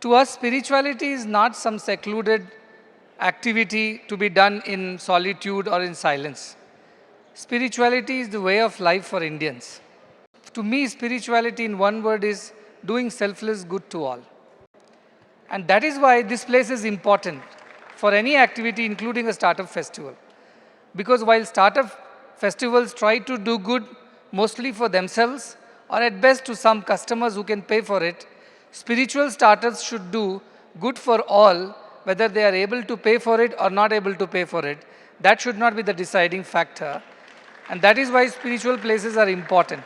To us, spirituality is not some secluded activity to be done in solitude or in silence. Spirituality is the way of life for Indians. To me, spirituality in one word is doing selfless good to all. And that is why this place is important for any activity, including a startup festival. Because while startup festivals try to do good mostly for themselves or at best to some customers who can pay for it, spiritual startups should do good for all, whether they are able to pay for it or not able to pay for it. That should not be the deciding factor. And that is why spiritual places are important.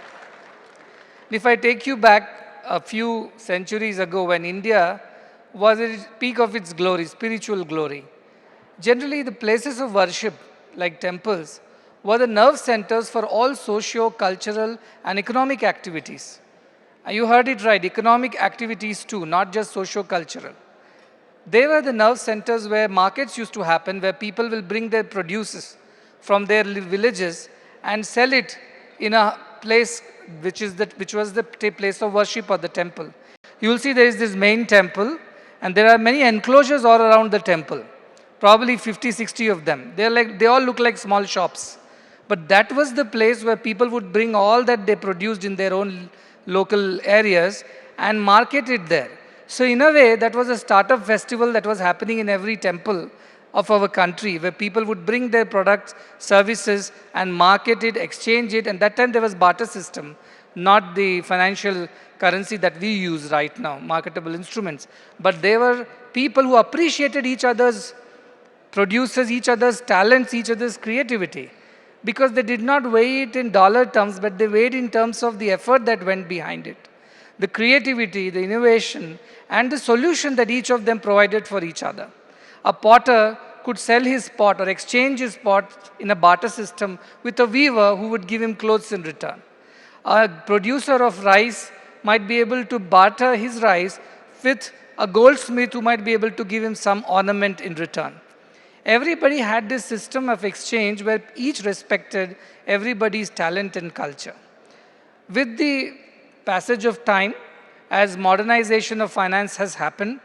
If I take you back a few centuries ago when India was at the peak of its glory, spiritual glory, generally the places of worship like temples were the nerve centers for all socio-cultural and economic activities. You heard it right, economic activities too, not just socio-cultural. They were the nerve centers where markets used to happen, where people will bring their produces from their villages and sell it in a place which was the place of worship or the temple. You will see there is this main temple and there are many enclosures all around the temple, probably 50, 60 of them. They all look like small shops. But that was the place where people would bring all that they produced in their own local areas and market it there. So in a way, that was a startup festival that was happening in every temple of our country, where people would bring their products, services, and market it, exchange it. And that time there was barter system, not the financial currency that we use right now, marketable instruments. But they were people who appreciated each other's produces, each other's talents, each other's creativity. Because they did not weigh it in dollar terms, but they weighed in terms of the effort that went behind it. The creativity, the innovation, and the solution that each of them provided for each other. A potter could sell his pot or exchange his pot in a barter system with a weaver who would give him clothes in return. A producer of rice might be able to barter his rice with a goldsmith who might be able to give him some ornament in return. Everybody had this system of exchange where each respected everybody's talent and culture. With the passage of time, as modernization of finance has happened,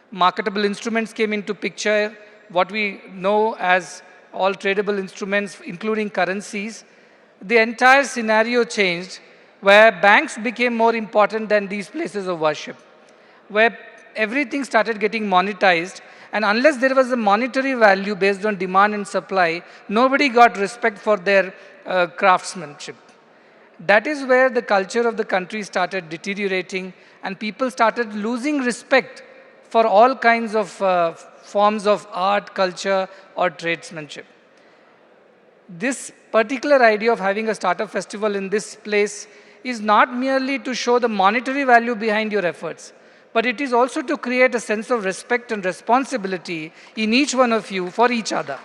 marketable instruments came into picture, what we know as all tradable instruments, including currencies. The entire scenario changed, where banks became more important than these places of worship, where everything started getting monetized, and unless there was a monetary value based on demand and supply, nobody got respect for their craftsmanship. That is where the culture of the country started deteriorating, and people started losing respect for all kinds of forms of art, culture, or tradesmanship. This particular idea of having a startup festival in this place is not merely to show the monetary value behind your efforts, but it is also to create a sense of respect and responsibility in each one of you for each other.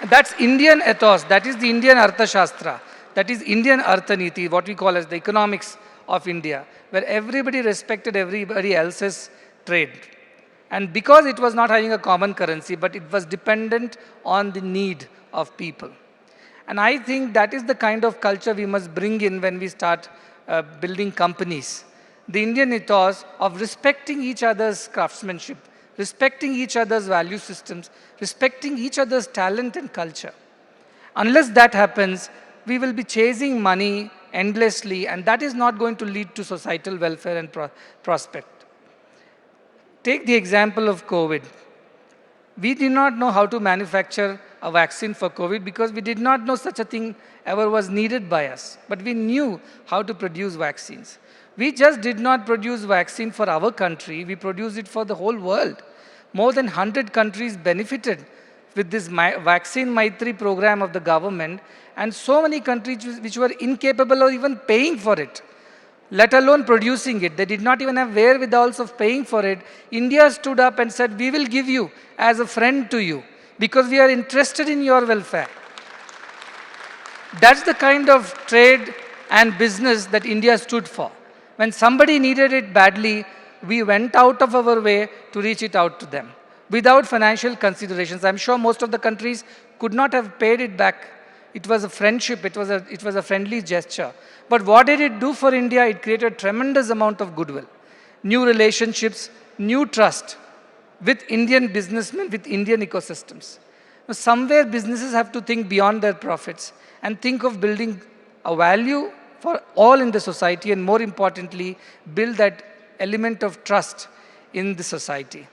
That's Indian ethos, that is the Indian Arthashastra, that is Indian Arthaniti, what we call as the economics of India, where everybody respected everybody else's trade. And because it was not having a common currency, but it was dependent on the need of people. And I think that is the kind of culture we must bring in when we start building companies. The Indian ethos of respecting each other's craftsmanship, respecting each other's value systems, respecting each other's talent and culture. Unless that happens, we will be chasing money endlessly, and that is not going to lead to societal welfare and prospect. Take the example of COVID. We did not know how to manufacture a vaccine for COVID because we did not know such a thing ever was needed by us. But we knew how to produce vaccines. We just did not produce vaccine for our country, we produced it for the whole world. More than 100 countries benefited with this Vaccine Maitri program of the government, and so many countries which were incapable of even paying for it, let alone producing it. They did not even have wherewithals of paying for it. India stood up and said, we will give you as a friend to you because we are interested in your welfare. That's the kind of trade and business that India stood for. When somebody needed it badly, we went out of our way to reach it out to them without financial considerations. I'm sure most of the countries could not have paid it back. It was a friendship, it was a friendly gesture. But what did it do for India? It created a tremendous amount of goodwill. new relationships, new trust with Indian businessmen, with Indian ecosystems. Now, somewhere businesses have to think beyond their profits and think of building a value for all in the society, and more importantly, build that element of trust in the society.